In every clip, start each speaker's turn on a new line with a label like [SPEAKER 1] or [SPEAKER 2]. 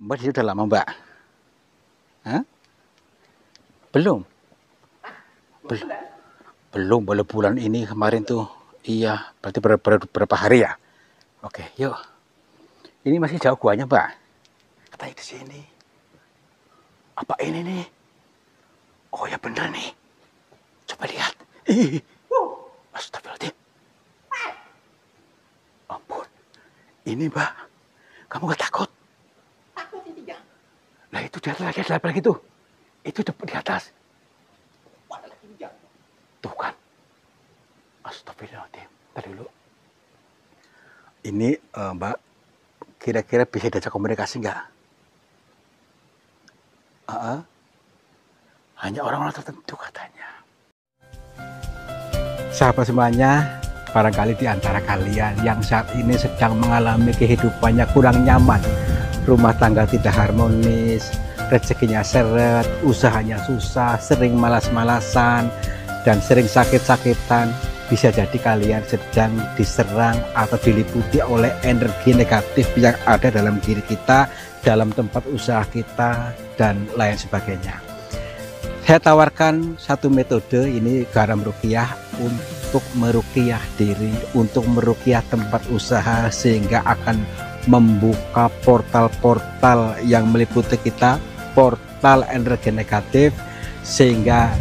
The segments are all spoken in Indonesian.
[SPEAKER 1] Mbak di sini udah lama, Mbak? Hah? Belum? Belum. Belum, baru bulan ini kemarin tuh. Iya, berarti berapa hari ya? Oke, yuk. Ini masih jauh guanya, Mbak. Katanya di sini. Apa ini nih? Oh ya bener nih. Coba lihat. Ih. Astagfirullahaladzim. Ampun. Ini, Mbak. Kamu gak takut?
[SPEAKER 2] Takut itu jangan.
[SPEAKER 1] Nah itu di atas lagi tuh. Itu di atas.
[SPEAKER 2] Mana lagi jangan.
[SPEAKER 1] Tuh kan. Astagfirullahaladzim. Tadi dulu. Ini Mbak, kira-kira bisa diajak komunikasi nggak? Hanya orang-orang tertentu katanya. Sahabat semuanya, barangkali di antara kalian yang saat ini sedang mengalami kehidupannya kurang nyaman, rumah tangga tidak harmonis, rezekinya seret, usahanya susah, sering malas-malasan, dan sering sakit-sakitan, bisa jadi kalian sedang diserang atau diliputi oleh energi negatif yang ada dalam diri kita, dalam tempat usaha kita, dan lain sebagainya. Saya tawarkan satu metode, ini garam ruqyah, untuk meruqyah diri, untuk meruqyah tempat usaha, sehingga akan membuka portal-portal yang meliputi kita, portal energi negatif, sehingga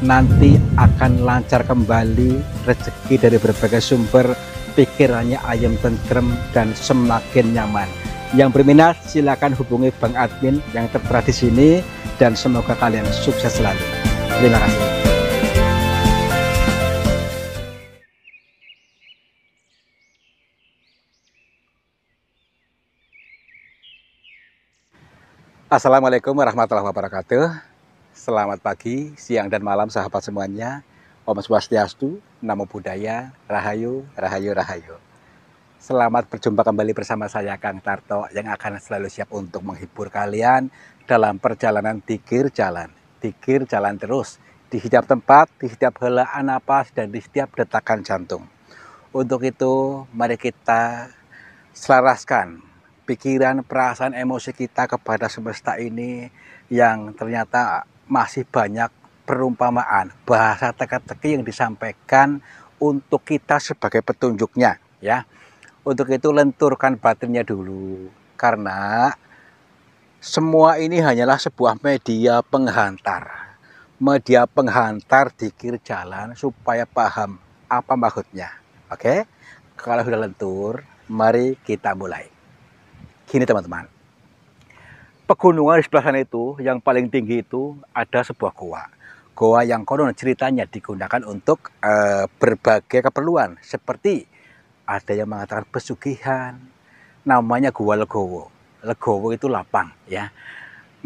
[SPEAKER 1] nanti akan lancar kembali rezeki dari berbagai sumber, pikirannya ayam tentrem dan semakin nyaman. Yang berminat silakan hubungi Bang Admin yang tertera di sini, dan semoga kalian sukses selalu. Terima kasih. Assalamualaikum warahmatullahi wabarakatuh. Selamat pagi, siang, dan malam sahabat semuanya. Om Swastiastu, Namo Buddhaya, Rahayu, Rahayu, Rahayu. Selamat berjumpa kembali bersama saya Kang Tarto yang akan selalu siap untuk menghibur kalian dalam perjalanan dikir jalan. Dikir jalan terus, di setiap tempat, di setiap helaan napas, dan di setiap detakan jantung. Untuk itu, mari kita selaraskan pikiran, perasaan, emosi kita kepada semesta ini yang ternyata masih banyak perumpamaan, bahasa teka-teki yang disampaikan untuk kita sebagai petunjuknya, ya. Untuk itu lenturkan batinnya dulu, karena semua ini hanyalah sebuah media penghantar. Media penghantar dikir jalan supaya paham apa maksudnya. Oke? Kalau sudah lentur, mari kita mulai. Gini teman-teman. Pegunungan di sebelah sana itu, yang paling tinggi itu ada sebuah goa. Goa yang konon ceritanya digunakan untuk berbagai keperluan, seperti ada yang mengatakan pesugihan, namanya Goa Legowo. Legowo itu lapang, ya.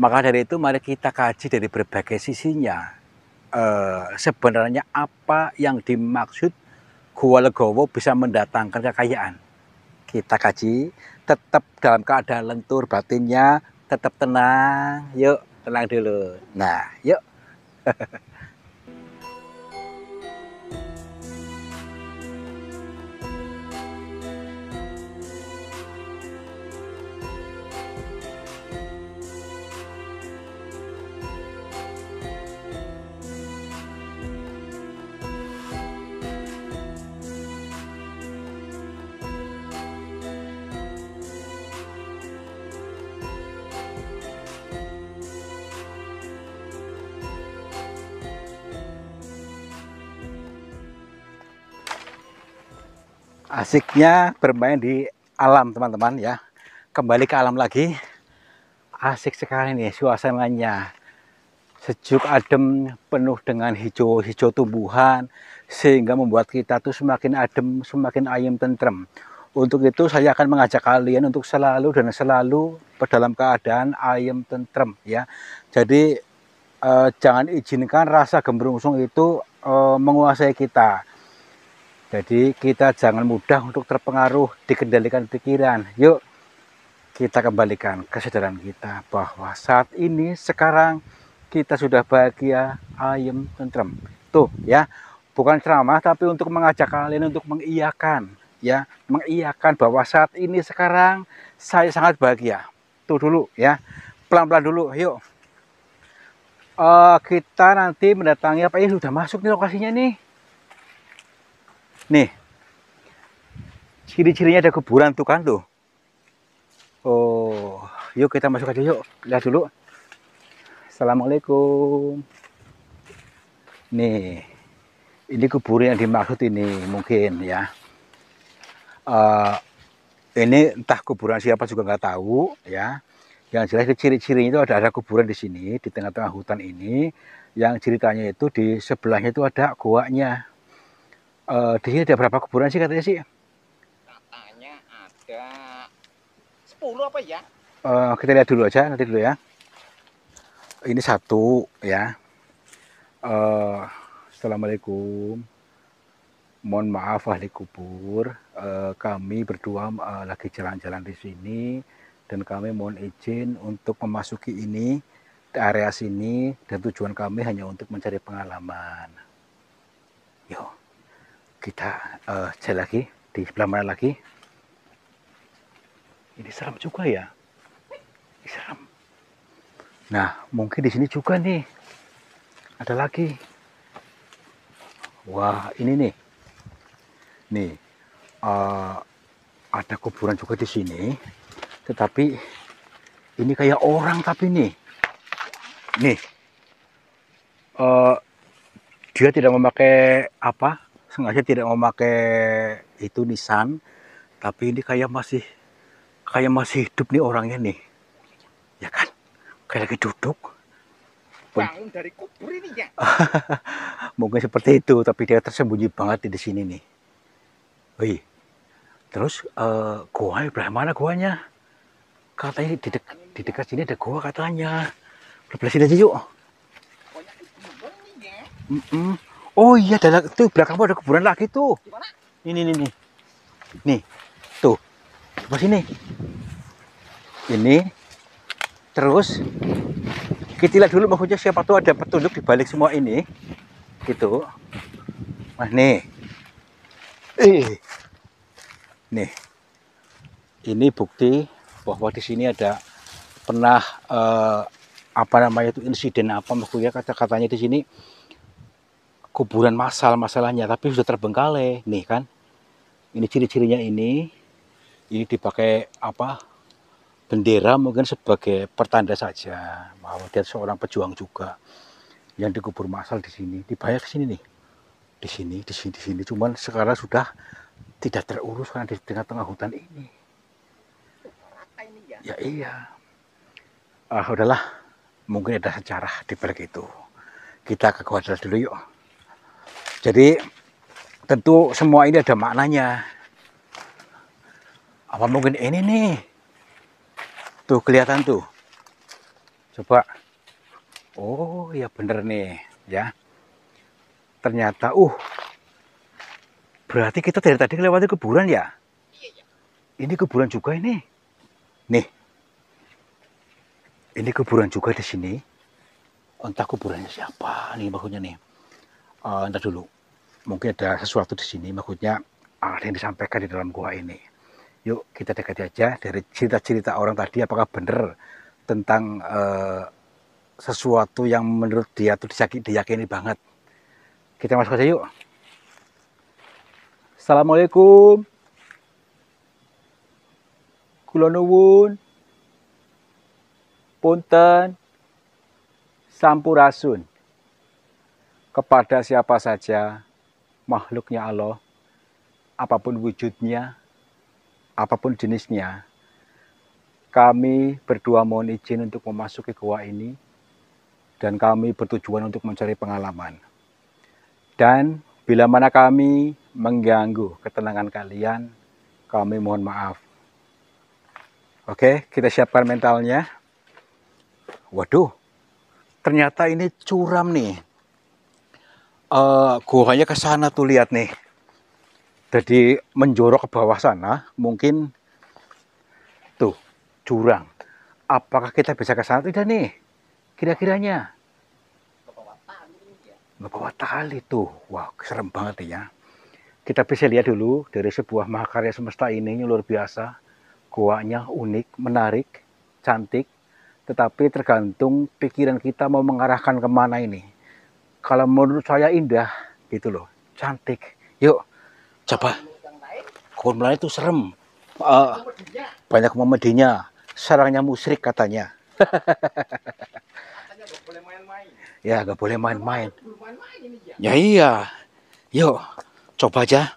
[SPEAKER 1] Maka dari itu mari kita kaji dari berbagai sisinya. Sebenarnya apa yang dimaksud Goa Legowo bisa mendatangkan kekayaan. Kita kaji, tetap dalam keadaan lentur batinnya, tetap tenang. Yuk, tenang dulu. Nah, yuk. Asiknya bermain di alam teman-teman ya. Kembali ke alam lagi. Asik sekali nih suasananya. Sejuk adem, penuh dengan hijau-hijau tumbuhan, sehingga membuat kita tuh semakin adem, semakin ayem tentrem. Untuk itu saya akan mengajak kalian untuk selalu dan selalu dalam keadaan ayem tentrem ya. Jadi jangan izinkan rasa gemerungsung itu menguasai kita. Jadi kita jangan mudah untuk terpengaruh, dikendalikan pikiran. Yuk kita kembalikan kesadaran kita bahwa saat ini sekarang kita sudah bahagia, ayem, tentrem. Tuh ya, bukan ceramah tapi untuk mengajak kalian untuk mengiyakan, ya, mengiyakan bahwa saat ini sekarang saya sangat bahagia. tuh dulu ya, pelan-pelan dulu, yuk. Kita nanti mendatangi apa ini sudah masuk nih lokasinya nih. Nih, ciri-cirinya ada kuburan tuh kan tuh. Oh, yuk kita masuk aja yuk, lihat dulu. Assalamualaikum. Nih, ini kuburan yang dimaksud ini mungkin ya. Ini entah kuburan siapa juga nggak tahu ya. Yang jelas ciri-cirinya itu ada kuburan di sini di tengah-tengah hutan ini. Yang ceritanya itu di sebelahnya itu ada goanya. Di sini ada berapa kuburan sih katanya sih?
[SPEAKER 2] Katanya ada 10 apa ya?
[SPEAKER 1] Kita lihat dulu aja nanti dulu ya. Ini satu ya. Assalamualaikum. Mohon maaf ahli kubur. Kami berdua lagi jalan-jalan di sini dan kami mohon izin untuk memasuki ini di area sini dan tujuan kami hanya untuk mencari pengalaman. Yuk, kita jalan lagi di sebelah mana lagi? Ini serem juga ya. Ini serem. Nah, mungkin di sini juga nih. Ada lagi. Wah, ini nih. Nih, ada kuburan juga di sini. Tetapi ini kayak orang tapi nih. Nih. Dia tidak memakai apa? Sengaja tidak memakai itu nisan. Tapi ini kayak masih hidup nih orangnya nih. Ya kan? Kayak lagi duduk.
[SPEAKER 2] Bangun dari kubur ini ya.
[SPEAKER 1] Mungkin seperti itu, tapi dia tersembunyi banget di sini nih. Wih, terus goa belah mana goanya? Katanya di dekat sini ada goa katanya. Belah sini aja yuk. Oh iya, tuh belakang ada kuburan lagi tuh.
[SPEAKER 2] Gimana?
[SPEAKER 1] Ini. Nih, tuh. Sebelah sini. Ini. Terus kita lihat dulu maksudnya siapa tuh ada petunjuk di balik semua ini. Gitu. Nah, nih. Nih. Ini bukti bahwa di sini ada pernah apa namanya itu insiden apa maksudnya kata-katanya di sini kuburan masalahnya tapi sudah terbengkalai nih kan. Ini ciri-cirinya ini dipakai apa? Bendera mungkin sebagai pertanda saja bahwa dia seorang pejuang juga yang dikubur massal di sini. Dibayar ke sini nih. Di sini. Cuman sekarang sudah tidak terurus karena di tengah-tengah hutan ini. Ya iya. Udahlah. Mungkin ada sejarah di balik itu. Kita ke kuadrat dulu yuk. Jadi tentu semua ini ada maknanya. Apa mungkin ini nih? Tuh kelihatan tuh. Coba. Oh ya bener nih ya. Ternyata berarti kita dari tadi lewati kuburan ya? Ini kuburan juga ini. Nih. Ini kuburan juga di sini. Entah kuburannya siapa nih maksudnya nih. Entar dulu. Mungkin ada sesuatu di sini maksudnya ada yang disampaikan di dalam gua ini. Yuk kita dekati aja dari cerita-cerita orang tadi apakah benar tentang sesuatu yang menurut dia tuh diyakini banget. Kita masuk aja yuk. Assalamualaikum. Kula nuwun. Punten. Sampurasun. Kepada siapa saja makhluknya Allah, apapun wujudnya, apapun jenisnya, kami berdua mohon izin untuk memasuki gua ini dan kami bertujuan untuk mencari pengalaman. Dan bila mana kami mengganggu ketenangan kalian, kami mohon maaf. Oke, kita siapkan mentalnya. Waduh, ternyata ini curam nih. Guanya ke sana tuh lihat nih. Jadi menjorok ke bawah sana, mungkin tuh jurang. Apakah kita bisa ke sana tidak nih? Kira-kiranya? Ngebawa tali tuh. Wah, serem banget ya. Kita bisa lihat dulu dari sebuah mahakarya semesta ini yang luar biasa. Goanya unik, menarik, cantik, tetapi tergantung pikiran kita mau mengarahkan kemana ini. Kalau menurut saya indah, gitu loh, cantik. Yuk, coba. Kebun melati itu serem. Banyak komedinya. Sarangnya musyrik katanya.
[SPEAKER 2] Katanya nggak boleh main-main.
[SPEAKER 1] Ya, nggak boleh main-main.
[SPEAKER 2] Main-main ini ya.
[SPEAKER 1] Ya iya. Yuk, coba aja.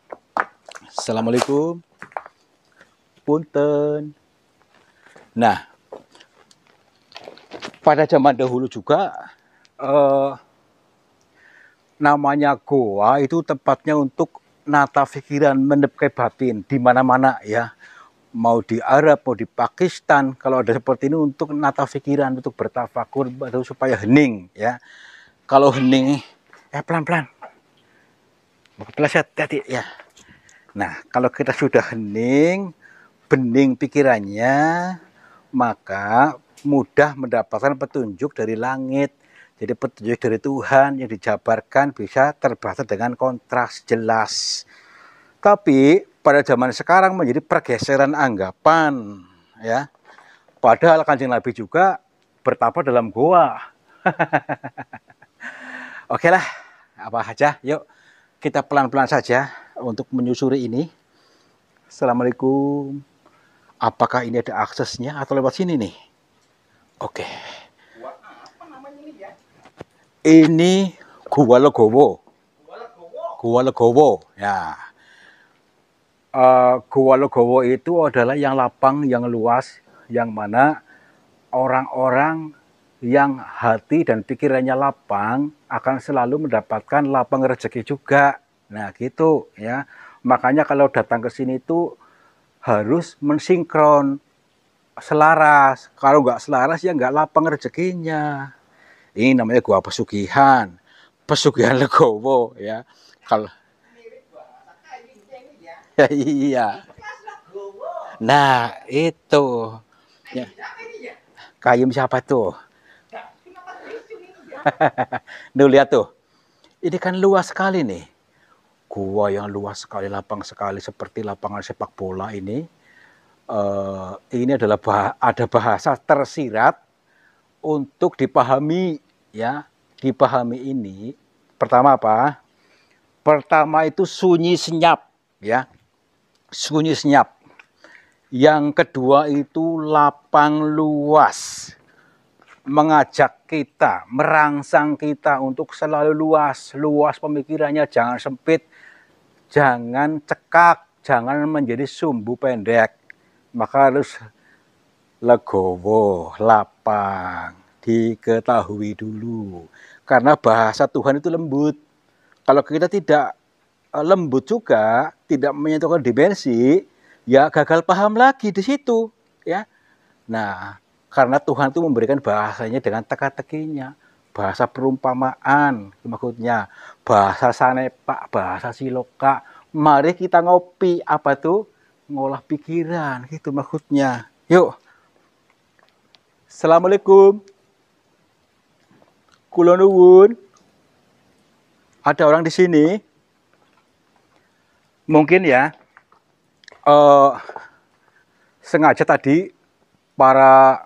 [SPEAKER 1] Assalamualaikum. Punten. Nah, pada zaman dahulu juga namanya goa itu tempatnya untuk nata pikiran, menepkai batin di mana-mana ya. Mau di Arab, mau di Pakistan, kalau ada seperti ini untuk nata pikiran, untuk bertafakur atau supaya hening ya. Kalau hening, pelan-pelan. Kepleset tadi ya. Nah, kalau kita sudah hening, bening pikirannya, maka mudah mendapatkan petunjuk dari langit. Jadi petunjuk dari Tuhan yang dijabarkan bisa terbaca dengan kontras jelas. Tapi pada zaman sekarang menjadi pergeseran anggapan, ya. Padahal Kanjeng Nabi juga bertapa dalam goa. Oke lah, apa aja, yuk kita pelan-pelan saja untuk menyusuri ini. Assalamualaikum. Apakah ini ada aksesnya atau lewat sini nih? Oke.
[SPEAKER 2] Gua apa namanya ini ya?
[SPEAKER 1] Ini Gua Legowo.
[SPEAKER 2] Gua Legowo.
[SPEAKER 1] Gua Legowo. Ya. Gua Legowo itu adalah yang lapang, yang luas, yang mana orang-orang yang hati dan pikirannya lapang akan selalu mendapatkan lapang rezeki juga. Nah, gitu ya. Makanya kalau datang ke sini itu harus mensinkron, selaras. Kalau nggak selaras ya nggak lapang rezekinya. Ini namanya gua pesugihan. Pesugihan Legowo ya. Kalau ya, iya. Nah, itu. Ya. Kayum siapa tuh? Nih lihat tuh. Ini kan luas sekali nih. Gua yang luas sekali, lapang sekali seperti lapangan sepak bola ini. Ini adalah ada bahasa tersirat untuk dipahami ya. Dipahami ini pertama apa? Pertama itu sunyi senyap ya. Sunyi senyap. Yang kedua itu lapang luas. Mengajak kita, merangsang kita untuk selalu luas. Luas pemikirannya, jangan sempit, jangan cekak, jangan menjadi sumbu pendek. Maka harus legowo, lapang, diketahui dulu. Karena bahasa Tuhan itu lembut. Kalau kita tidak lembut juga, tidak menyentuhkan dimensi, ya gagal paham lagi di situ, ya. Nah, karena Tuhan itu memberikan bahasanya dengan teka-tekinya, bahasa perumpamaan, maksudnya bahasa sanepa, bahasa siloka. Mari kita ngopi, apa tuh? Ngolah pikiran, gitu maksudnya. Yuk. Assalamualaikum. Kula nuwun. Ada orang di sini? Mungkin ya, sengaja tadi para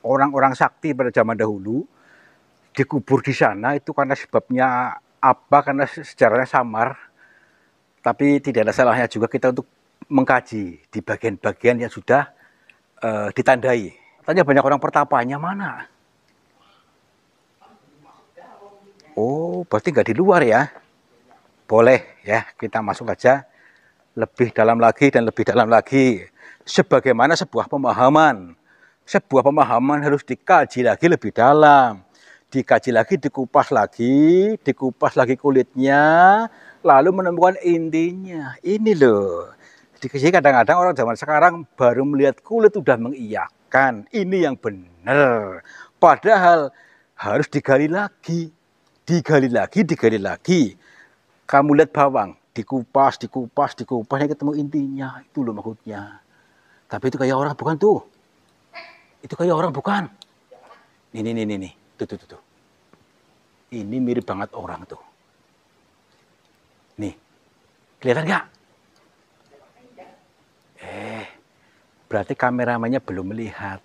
[SPEAKER 1] orang-orang sakti pada zaman dahulu dikubur di sana itu karena sebabnya apa? Karena sejarahnya samar. Tapi tidak ada salahnya juga kita untuk mengkaji di bagian-bagian yang sudah ditandai. Tanya banyak orang pertapanya mana? Oh, berarti nggak di luar ya? Boleh ya, kita masuk aja lebih dalam lagi dan lebih dalam lagi. Sebagaimana sebuah pemahaman. Sebuah pemahaman harus dikaji lagi lebih dalam. Dikaji lagi, dikupas lagi kulitnya, lalu menemukan intinya. Ini loh. Jadi kadang-kadang orang zaman sekarang baru melihat kulit udah mengiyakan. Ini yang benar. Padahal harus digali lagi. Digali lagi. Kamu lihat bawang, dikupas, yang ketemu intinya. Itu loh maksudnya. Tapi itu kayak orang bukan tuh. Itu kayak orang bukan. Nih. Tuh. Ini mirip banget orang tuh. Nih. Kelihatan nggak? Berarti kameramennya belum melihat.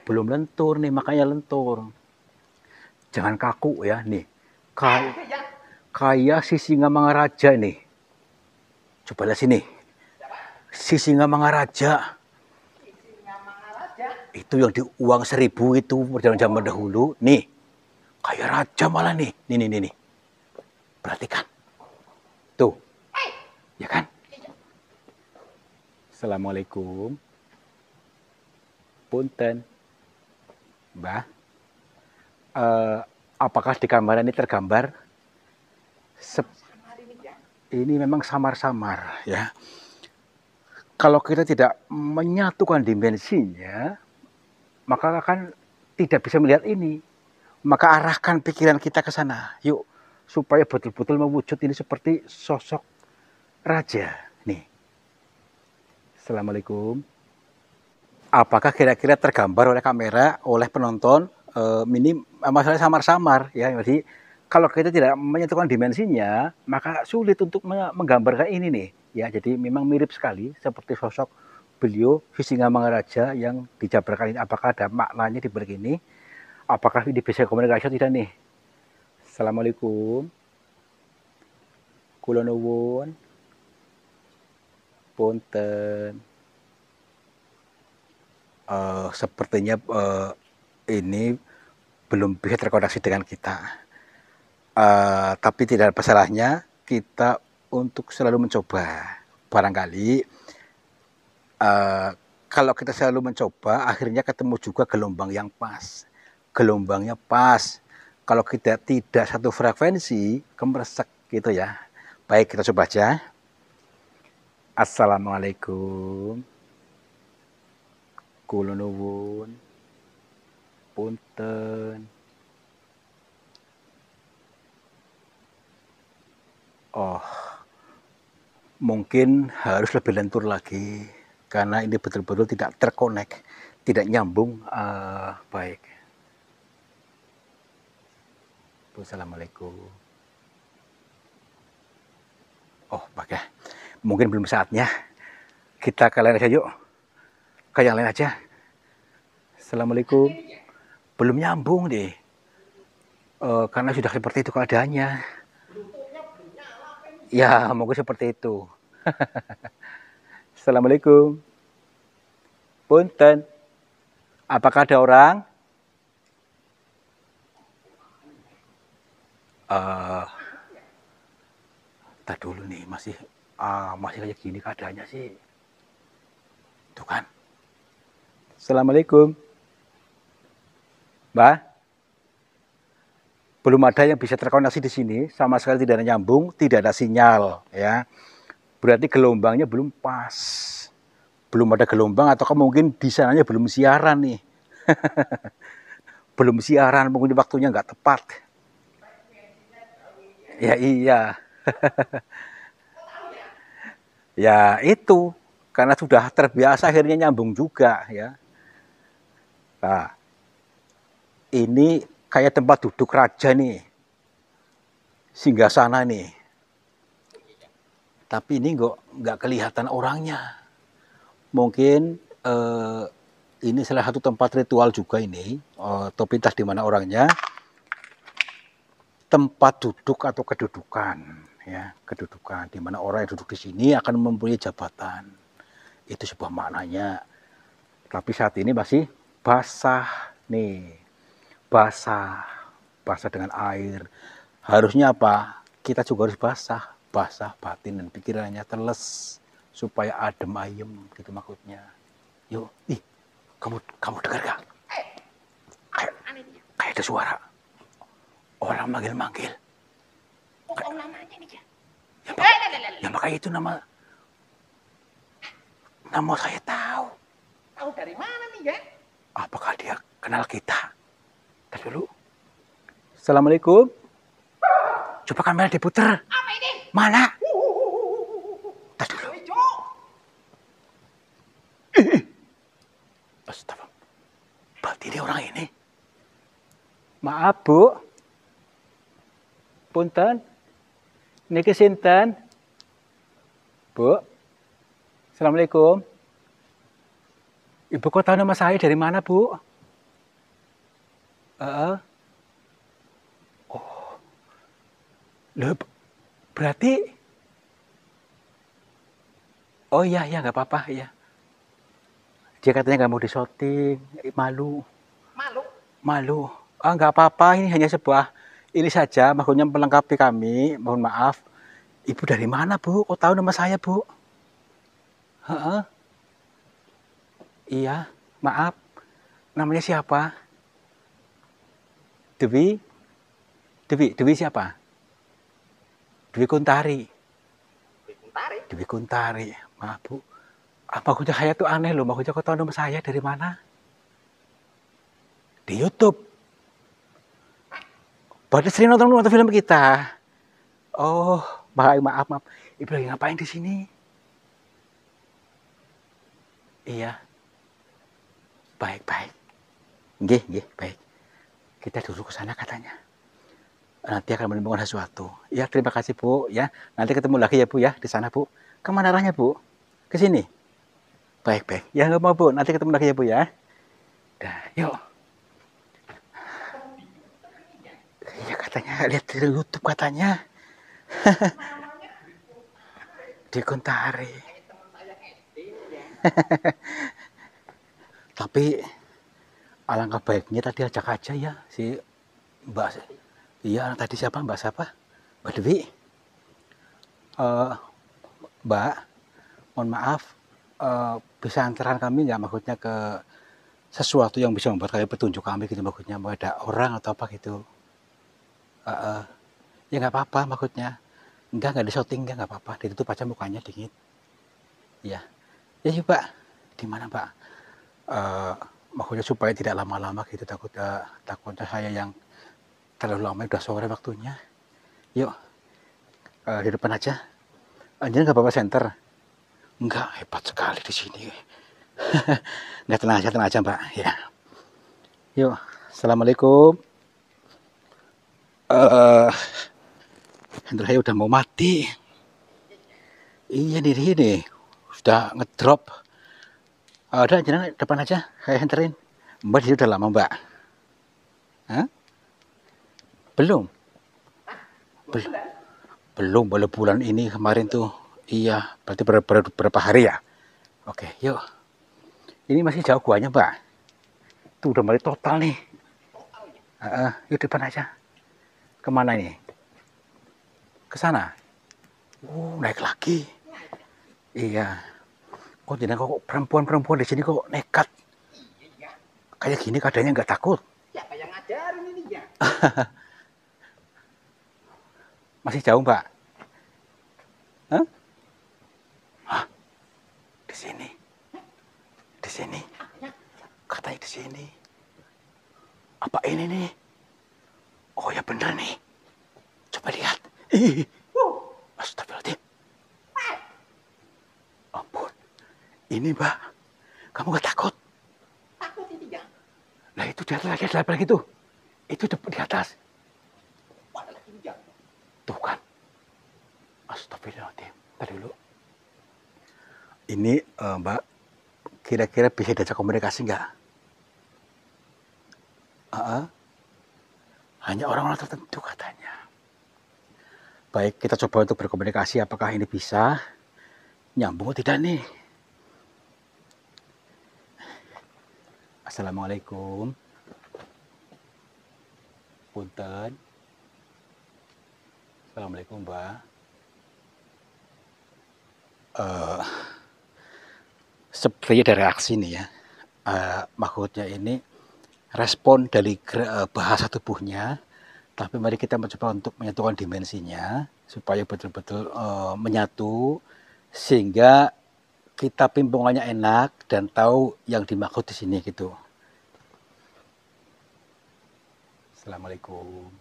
[SPEAKER 1] Belum lentur nih, makanya lentur. Jangan kaku ya, nih. Kayak si Singamangaraja nih. Coba lihat sini. Si Singamangaraja. Itu yang di uang 1000 itu zaman dahulu. Nih, kayak raja malah nih. Nih. Perhatikan. Tuh. Ya kan? Assalamualaikum. Punten. Mbah. Apakah di gambar ini tergambar? Ini memang samar-samar ya. Kalau kita tidak menyatukan dimensinya, maka akan tidak bisa melihat ini. Maka arahkan pikiran kita ke sana. Yuk, supaya betul-betul mewujud ini seperti sosok raja. Nih. Assalamualaikum. Apakah kira-kira tergambar oleh kamera, oleh penonton? Ini masalah samar-samar ya. Jadi kalau kita tidak menyatukan dimensinya, maka sulit untuk menggambarkan ini nih. Ya, jadi memang mirip sekali seperti sosok beliau Singamangaraja yang dijabarkan ini. Apakah ada maknanya di balik ini? Apakah ini bisa komunikasi atau tidak nih? Assalamualaikum. Kula nuwun. Punten. Sepertinya ini belum bisa terkoneksi dengan kita. Tapi tidak ada masalahnya kita untuk selalu mencoba. Barangkali kalau kita selalu mencoba, akhirnya ketemu juga gelombang yang pas. Gelombangnya pas. Kalau kita tidak satu frekuensi, kemeresek gitu ya. Baik, kita coba aja. Assalamualaikum. Kula nuwun. Punten. Oh, mungkin harus lebih lentur lagi karena ini betul-betul tidak terkonek, tidak nyambung. Baik. Assalamualaikum. Oh, baik ya. Mungkin belum saatnya. Kita ke lain aja yuk. Ke yang lain aja. Assalamualaikum. Belum nyambung deh. Karena sudah seperti itu keadaannya. Ya, mungkin seperti itu. Assalamualaikum. Punten. Apakah ada orang? Tak dulu nih, masih kayak gini keadaannya sih. Tuh kan. Assalamualaikum. Mbak. Belum ada yang bisa terkoneksi di sini, sama sekali tidak ada nyambung, tidak ada sinyal ya. Berarti gelombangnya belum pas. Belum ada gelombang atau mungkin di sananya belum siaran nih. Belum siaran, mungkin waktunya nggak tepat. Ya iya. Ya itu, karena sudah terbiasa akhirnya nyambung juga ya. Nah, ini kayak tempat duduk raja nih, singgasana nih. Tapi ini nggak kelihatan orangnya. Mungkin ini salah satu tempat ritual juga ini, Topitas di mana orangnya. Tempat duduk atau kedudukan, ya kedudukan di mana orang yang duduk di sini akan mempunyai jabatan. Itu sebuah maknanya. Tapi saat ini masih basah nih, basah dengan air. Harusnya apa? Kita juga harus basah batin dan pikirannya teles supaya adem ayem gitu maksudnya. Yuk, kamu dengar gak? Kayak ada suara. Orang manggil-manggil.
[SPEAKER 2] Oh, tahu namanya nih ya.
[SPEAKER 1] Ya makanya itu nama saya tahu.
[SPEAKER 2] Tahu dari mana nih ya?
[SPEAKER 1] Apakah dia kenal kita? Tar dulu. Assalamualaikum. Coba kamera diputer.
[SPEAKER 2] Apa ini?
[SPEAKER 1] Mana? Tar dulu. Astagfirullah. Berarti dia orang ini. Maaf, Bu. Punten. Niki sinten? Bu. Assalamualaikum. Ibu kok tahu nama saya dari mana, Bu? Heeh. Loh, berarti oh iya iya nggak apa-apa ya. Dia katanya nggak mau disyuting, malu,
[SPEAKER 2] Malu.
[SPEAKER 1] malu. Ah nggak apa-apa, ini hanya sebuah ini saja, maksudnya melengkapi kami. Mohon maaf. Ibu dari mana bu? Kok tahu nama saya bu? Heeh. Iya, maaf. Namanya siapa? Dewi? Dewi siapa? Dewi Kuntari.
[SPEAKER 2] Tarik.
[SPEAKER 1] Dewi Kuntari. Maaf bu. Apa maksudnya saya tuh aneh loh. Maksudnya kok tahu nama saya dari mana? Di YouTube. Berarti sering nonton film kita. Oh, maaf, maaf. Ibu lagi ngapain di sini? Iya, baik. Nggih, baik. Kita dulu ke sana katanya. Nanti akan menemukan sesuatu. Ya, terima kasih Bu. Ya, nanti ketemu lagi ya Bu ya di sana Bu. Kemana arahnya Bu? Ke sini. Baik. Ya nggak mau Bu. Nanti ketemu lagi ya Bu ya. Dah, yuk. Iya katanya lihat di YouTube katanya. Di Kuntari. Tapi alangkah baiknya tadi ajak aja ya si Mbak. Iya tadi siapa Mbak siapa? Mbak Dewi. Mbak, mohon maaf. Bisa antaran kami nggak maksudnya ke sesuatu yang bisa membuat kami petunjuk kami gitu maksudnya mau ada orang atau apa gitu. Ya nggak apa-apa maksudnya. Nggak di shooting nggak apa-apa. Ditutup aja mukanya dingin. Ya, ya sih Pak. Di mana Pak? Eh, Maksudnya supaya tidak lama-lama gitu takutnya saya yang terlalu lama udah sore waktunya. Yuk, di depan aja. Anjir nggak bawa senter? Nggak, hebat sekali di sini. Nggak tenang aja Mbak. Ya, yuk. Assalamualaikum. Eh, Handphone saya udah mau mati. Iya nih, sudah ngedrop. Udah jangan depan aja, saya henterin. Mbak di sini udah lama Mbak. Hah? Belum, belum, belum. Boleh bulan ini kemarin tuh. Iya, berarti berapa hari ya? Oke, yuk. Ini masih jauh guanya Mbak. Tuh udah mulai total nih. Yuk depan aja. Kemana ini? Ke sana. Naik lagi. Iya. Kok jadi kok perempuan di sini kok nekat?
[SPEAKER 2] Iya.
[SPEAKER 1] Kayak gini keadaannya nggak takut.
[SPEAKER 2] Siapa yang ngajarin ini ya?
[SPEAKER 1] Masih jauh Mbak? Hah? Di sini. Di sini. Katanya di sini. Apa ini nih? Oh ya bener nih. Coba lihat. Astagfirullahaladzim. Ampun. Ini Mbak. Kamu gak takut?
[SPEAKER 2] Takut ini ya.
[SPEAKER 1] Nah itu di atas lagi tuh. Itu di atas.
[SPEAKER 2] Mana lagi ya?
[SPEAKER 1] Tuh kan. Astagfirullahaladzim. Tadi dulu. Ini Mbak. Kira-kira bisa diajak komunikasi nggak? Hanya orang-orang tertentu katanya. Baik, kita coba untuk berkomunikasi. Apakah ini bisa nyambung atau tidak nih? Assalamualaikum. Punten. Assalamualaikum, Mbak. Sepertinya ada reaksi nih ya. Maksudnya ini respon dari bahasa tubuhnya. Tapi mari kita mencoba untuk menyatukan dimensinya supaya betul-betul menyatu sehingga kita pimpungannya enak dan tahu yang dimaksud di sini gitu. Assalamualaikum.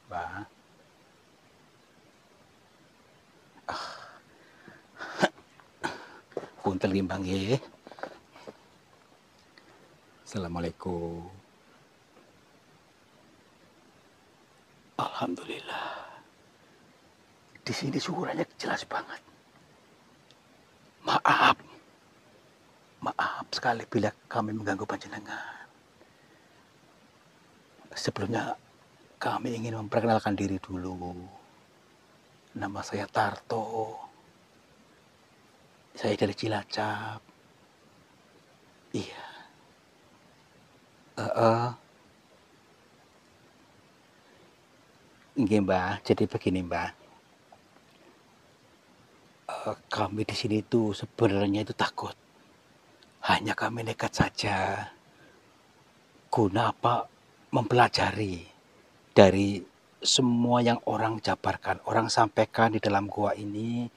[SPEAKER 1] Mbak. Punten gimbang nggih. Assalamualaikum. Alhamdulillah. Di sini suaranya jelas banget. Maaf. maaf sekali bila kami mengganggu panjenengan. Sebelumnya kami ingin memperkenalkan diri dulu. Nama saya Tarto. Saya dari Cilacap. Iya. Nggih, Mbah. Jadi begini, Mbah. Kami di sini tuh sebenarnya itu takut. Hanya kami nekat saja. Guna apa? Mempelajari dari semua yang orang jabarkan, orang sampaikan di dalam gua ini,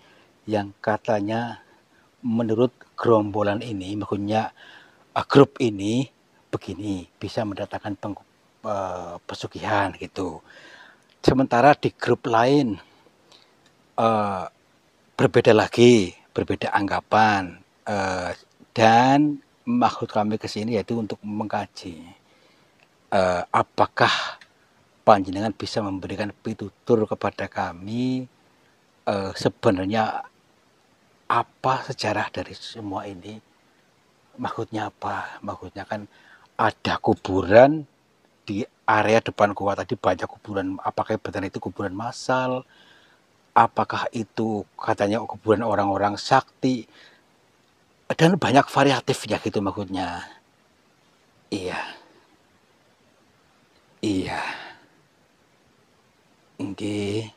[SPEAKER 1] yang katanya menurut gerombolan ini, maksudnya grup ini begini, bisa mendatangkan pesugihan gitu. Sementara di grup lain berbeda lagi, berbeda anggapan, dan maksud kami ke sini yaitu untuk mengkaji apakah panjenengan bisa memberikan pitutur kepada kami sebenarnya apa sejarah dari semua ini. Maksudnya apa? Maksudnya kan ada kuburan di area depan gua tadi, banyak kuburan. Apakah benar itu kuburan massal? Apakah itu katanya kuburan orang-orang sakti? Dan banyak variatifnya gitu maksudnya. Iya. Iya. Nggih.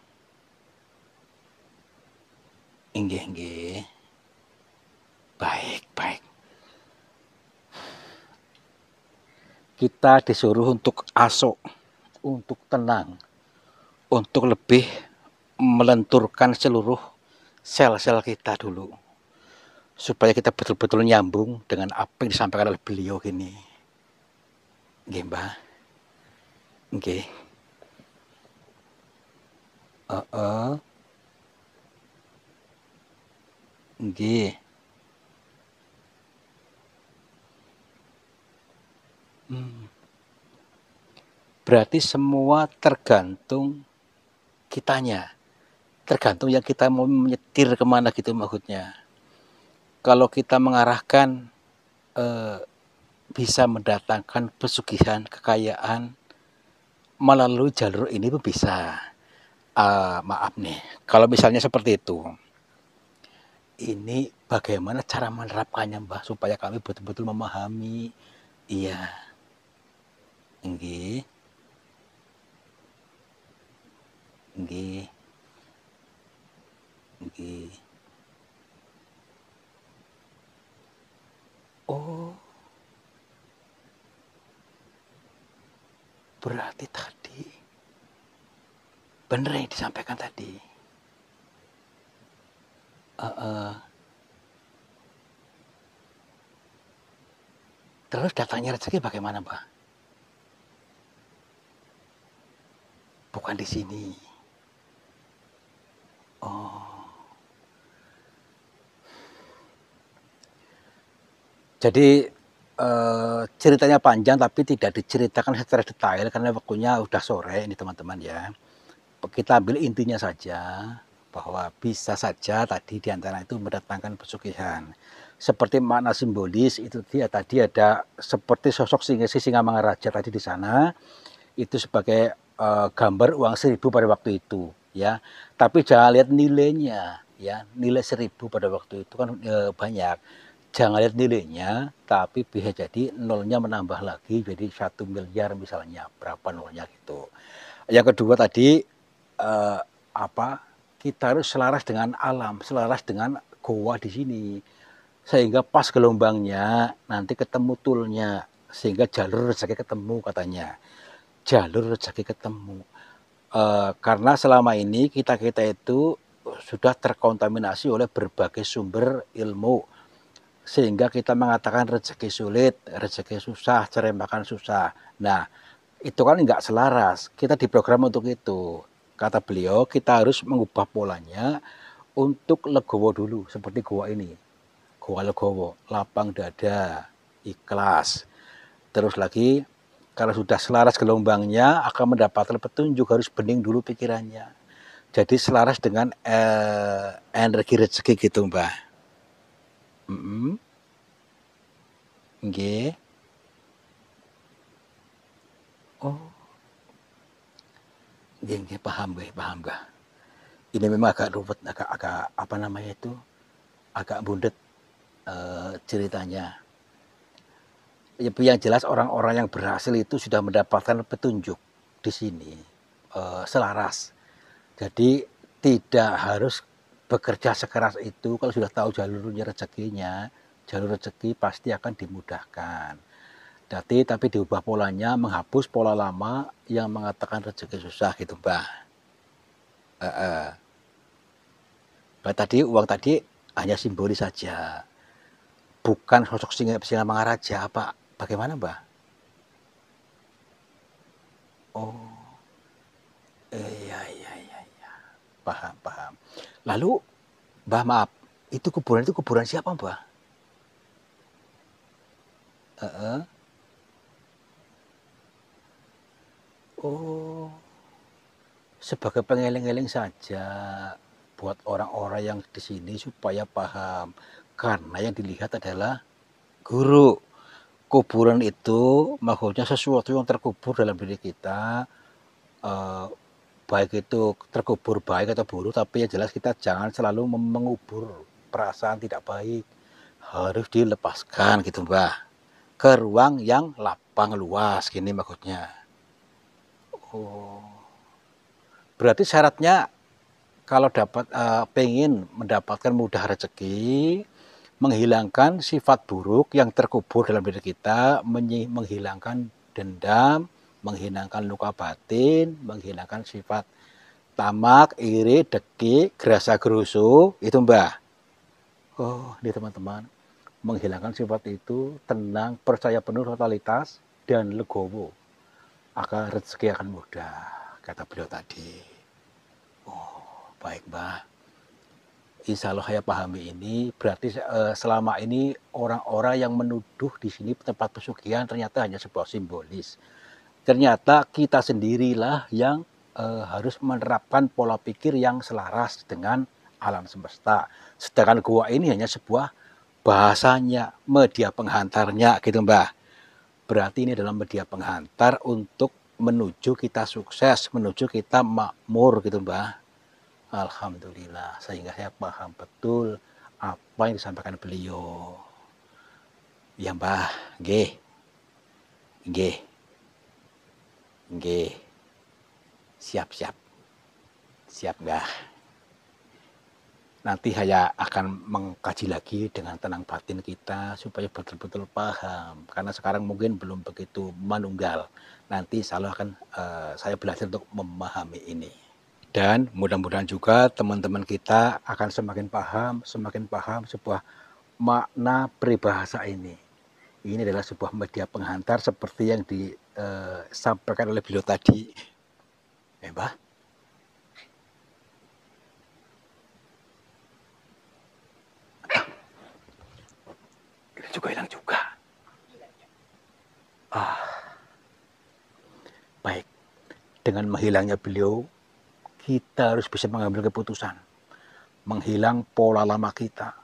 [SPEAKER 1] Nggih. Baik, baik. Kita disuruh untuk asok, untuk tenang, untuk lebih melenturkan seluruh sel-sel kita dulu, supaya kita betul-betul nyambung dengan apa yang disampaikan oleh beliau gini. Nggih, Mbah. Nggih. Nggih. Berarti semua tergantung kitanya. Tergantung yang kita mau menyetir kemana gitu maksudnya. Kalau kita mengarahkan bisa mendatangkan pesugihan, kekayaan melalui jalur ini pun bisa. Maaf nih, kalau misalnya seperti itu, ini bagaimana cara menerapkannya, Mbah, supaya kami betul-betul memahami. Iya. Nggih. Nggih. Nggih. Oh. Berarti tadi benar yang disampaikan tadi. Terus datangnya rezeki bagaimana, Mbak? Bukan di sini. Oh. Jadi ceritanya panjang tapi tidak diceritakan secara detail karena waktunya udah sore ini teman-teman ya. Kita ambil intinya saja bahwa bisa saja tadi diantara itu mendatangkan pesugihan. Seperti makna simbolis itu dia tadi ada seperti sosok Singamangaraja tadi di sana itu sebagai gambar uang 1.000 pada waktu itu ya. Tapi jangan lihat nilainya ya, nilai 1.000 pada waktu itu kan banyak. Jangan lihat nilainya, tapi bisa jadi nolnya menambah lagi jadi 1 miliar misalnya, berapa nolnya gitu. Yang kedua tadi kita harus selaras dengan alam, selaras dengan goa di sini. Sehingga pas gelombangnya nanti ketemu tulnya, sehingga jalur rezeki ketemu katanya. Jalur rezeki ketemu. Karena selama ini kita itu sudah terkontaminasi oleh berbagai sumber ilmu. Sehingga kita mengatakan rezeki sulit, rezeki susah, cari makan susah. Nah, itu kan enggak selaras. Kita diprogram untuk itu. Kata beliau, kita harus mengubah polanya untuk legowo dulu, seperti goa ini. Goa legowo, lapang dada, ikhlas. Terus lagi, kalau sudah selaras gelombangnya, akan mendapatkan petunjuk, harus bening dulu pikirannya. Jadi selaras dengan energi rezeki gitu, Mbak. Nggih. Oh, nggih nggih, paham nggih, paham, Mbah. Ini memang agak ruwet, agak apa namanya itu, agak bundet, ceritanya. Ya, yang jelas orang-orang yang berhasil itu sudah mendapatkan petunjuk di sini, selaras. Jadi tidak harus bekerja sekeras itu, kalau sudah tahu jalurnya rezekinya, jalur rezeki pasti akan dimudahkan. Jadi tapi diubah polanya, menghapus pola lama yang mengatakan rezeki susah gitu, Mbah. Heeh. Mbah tadi uang tadi hanya simbolis saja, bukan sosok Singa Mangaraja, apa bagaimana, Mbah? Oh, iya iya iya iya, paham paham. Lalu, Mbah maaf, itu kuburan siapa, Mbah? Heeh. Oh, sebagai pengeling-eling saja buat orang-orang yang di sini supaya paham. Karena yang dilihat adalah guru. Kuburan itu maksudnya sesuatu yang terkubur dalam diri kita, eh, baik itu terkubur baik atau buruk, tapi yang jelas kita jangan selalu mengubur perasaan tidak baik. Harus dilepaskan gitu, Mbah. Ke ruang yang lapang luas, gini maksudnya. Oh, berarti syaratnya kalau dapat pengen mendapatkan mudah rezeki, menghilangkan sifat buruk yang terkubur dalam diri kita, menghilangkan dendam, menghilangkan luka batin, menghilangkan sifat tamak, iri, deki, gerasa gerusu, itu, Mbah. Oh, ini teman-teman, menghilangkan sifat itu, tenang, percaya penuh totalitas, dan legowo, akan rezeki akan mudah, kata beliau tadi. Oh, baik, Mbah. Insya Allah saya pahami ini, berarti selama ini orang-orang yang menuduh di sini tempat pesugihan ternyata hanya sebuah simbolis. Ternyata kita sendirilah yang harus menerapkan pola pikir yang selaras dengan alam semesta. Sedangkan gua ini hanya sebuah bahasanya, media penghantarnya gitu, Mbah. Berarti ini adalah media penghantar untuk menuju kita sukses, menuju kita makmur gitu, Mbah. Alhamdulillah, sehingga saya paham betul apa yang disampaikan beliau. Ya, Mbah, nggih, nggih, nggih. Siap, siap, siap, Mbah. Nanti saya akan mengkaji lagi dengan tenang batin kita supaya betul-betul paham. Karena sekarang mungkin belum begitu manunggal. Nanti insya Allah akan saya belajar untuk memahami ini. Dan mudah-mudahan juga teman-teman kita akan semakin paham sebuah makna peribahasa ini. Ini adalah sebuah media penghantar seperti yang disampaikan oleh beliau tadi. Mbah? Ini juga hilang juga. Baik. Dengan menghilangnya beliau, kita harus bisa mengambil keputusan. Menghilang pola lama kita.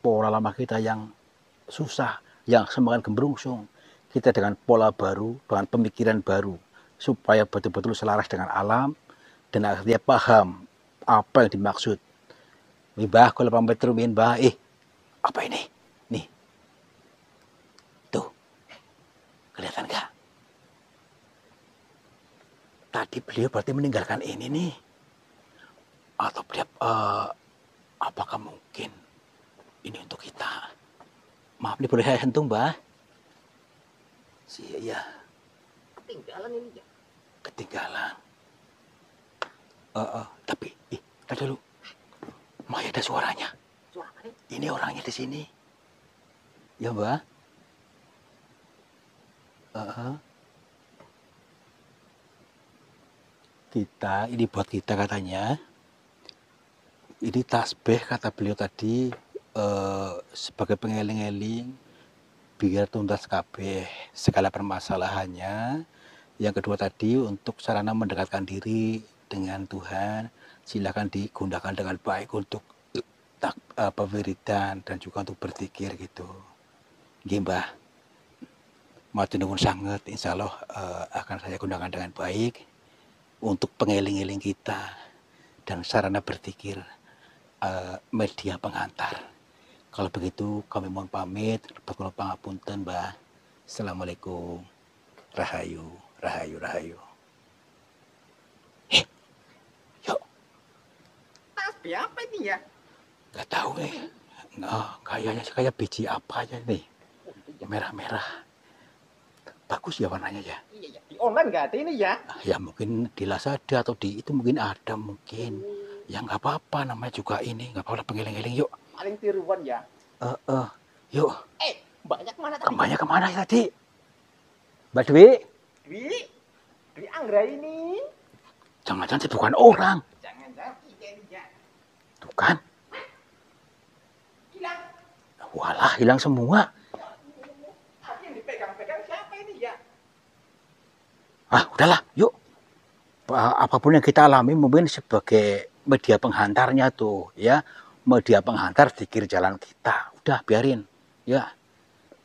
[SPEAKER 1] Pola lama kita yang susah, yang semakin gembrungsung. Kita dengan pola baru, dengan pemikiran baru. Supaya betul-betul selaras dengan alam, dan akhirnya paham apa yang dimaksud. Mbah, kalau pamit rumiin, Mbah, apa ini? Nih, tuh, kelihatan gak? Tadi beliau berarti meninggalkan ini nih. Atau beliau, apakah mungkin ini untuk kita? Maaf, ini boleh saya sentuh, Mbah? Iya,
[SPEAKER 2] Ketinggalan ini ya.
[SPEAKER 1] ketinggalan. Tapi, tadi dulu. Maya ada suaranya.
[SPEAKER 2] Suara apa nih?
[SPEAKER 1] Ini orangnya di sini. Ya, Mbah? Ini buat kita katanya. Ini tasbih kata beliau tadi sebagai pengeling-eling biar tuntas kabeh segala permasalahannya. Yang kedua tadi untuk sarana mendekatkan diri dengan Tuhan, silakan digunakan dengan baik untuk wiridan dan juga untuk berzikir gitu. Nggih, Mbah. Matur nuwun sanget, insya Allah akan saya gunakan dengan baik untuk pengeling-eling kita dan sarana berpikir media pengantar. Kalau begitu kami mohon pamit, kula pangapunten, Mbah. Assalamualaikum. Rahayu, rahayu, rahayu. Yuk.
[SPEAKER 2] Tasbih apa ini ya?
[SPEAKER 1] Gak tahu nih. Nah, kayaknya kayak biji apa aja nih. Merah-merah. Bagus ya warnanya ya.
[SPEAKER 2] Iya ya, di online nggak ada ini ya?
[SPEAKER 1] Ya mungkin di Lazada atau di itu mungkin ada mungkin. Ya nggak apa-apa, namanya juga ini, nggak apa-apa, pengeling-eling yuk.
[SPEAKER 2] Paling tiruan ya.
[SPEAKER 1] Yuk.
[SPEAKER 2] Mbaknya kemana tadi?
[SPEAKER 1] Mbaknya kemana tadi? Mbak Dwi?
[SPEAKER 2] Dwi Anggra ini.
[SPEAKER 1] Jangan-jangan itu bukan orang.
[SPEAKER 2] Jangan-jangan ini ya.
[SPEAKER 1] Tuh kan?
[SPEAKER 2] Hilang.
[SPEAKER 1] Walah, hilang semua.
[SPEAKER 2] Tapi yang dipegang-pegang siapa ini ya?
[SPEAKER 1] Udahlah, yuk. Apapun yang kita alami mungkin sebagai media penghantarnya tuh, ya. Media penghantar di kiri jalan kita. Udah, biarin. Ya.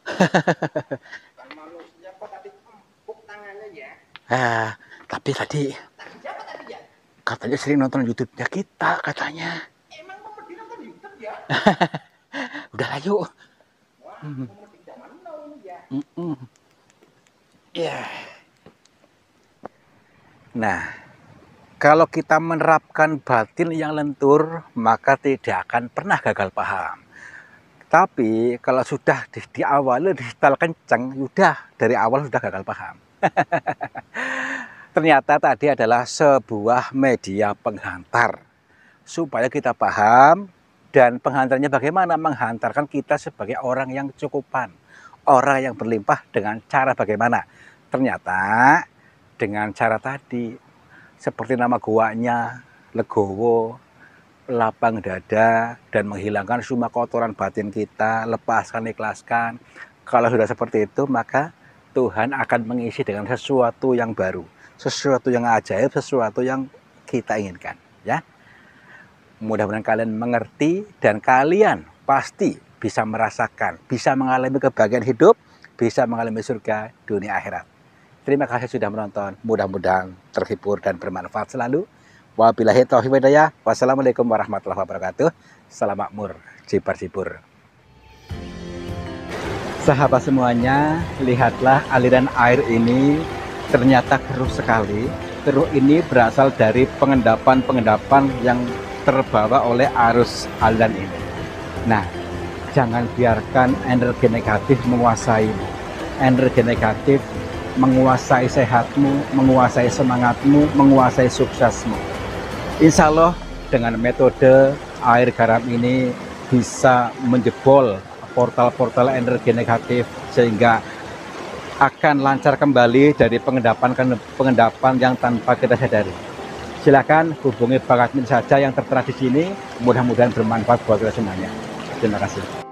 [SPEAKER 2] Kan manusia kok tadi empuk tangannya ya?
[SPEAKER 1] Tapi tadi
[SPEAKER 2] Siapa tadi ya?
[SPEAKER 1] katanya sering nonton YouTube-nya kita, katanya.
[SPEAKER 2] Emang pemedi nonton YouTube ya?
[SPEAKER 1] Udahlah, yuk.
[SPEAKER 2] Wah, pemedi zaman now ini ya.
[SPEAKER 1] Ya. Nah, kalau kita menerapkan batin yang lentur, maka tidak akan pernah gagal paham. Tapi kalau sudah di awal di setel kenceng, sudah dari awal sudah gagal paham. Ternyata tadi adalah sebuah media penghantar supaya kita paham, dan penghantarnya bagaimana? Menghantarkan kita sebagai orang yang cukupan, orang yang berlimpah dengan cara bagaimana? Ternyata dengan cara tadi, seperti nama guanya, legowo, lapang dada, dan menghilangkan semua kotoran batin kita, lepaskan, ikhlaskan. Kalau sudah seperti itu, maka Tuhan akan mengisi dengan sesuatu yang baru, sesuatu yang ajaib, sesuatu yang kita inginkan. Ya, mudah-mudahan kalian mengerti dan kalian pasti bisa merasakan, bisa mengalami kebahagiaan hidup, bisa mengalami surga dunia akhirat. Terima kasih sudah menonton. Mudah-mudahan terhibur dan bermanfaat selalu. Wabillahi taufiq wal hidayah. Wassalamualaikum warahmatullahi wabarakatuh. Salam makmur, jibar-jibur. Sahabat semuanya, lihatlah aliran air ini ternyata keruh sekali. Keruh ini berasal dari pengendapan-pengendapan yang terbawa oleh arus aliran ini. Nah, jangan biarkan energi negatif menguasaimu. Energi negatif menguasai sehatmu, menguasai semangatmu, menguasai suksesmu. Insya Allah dengan metode air garam ini bisa menjebol portal-portal energi negatif sehingga akan lancar kembali dari pengendapan yang tanpa kita sadari. Silakan hubungi Bang Admin saja yang tertera di sini. Mudah-mudahan bermanfaat buat kita semuanya. Terima kasih.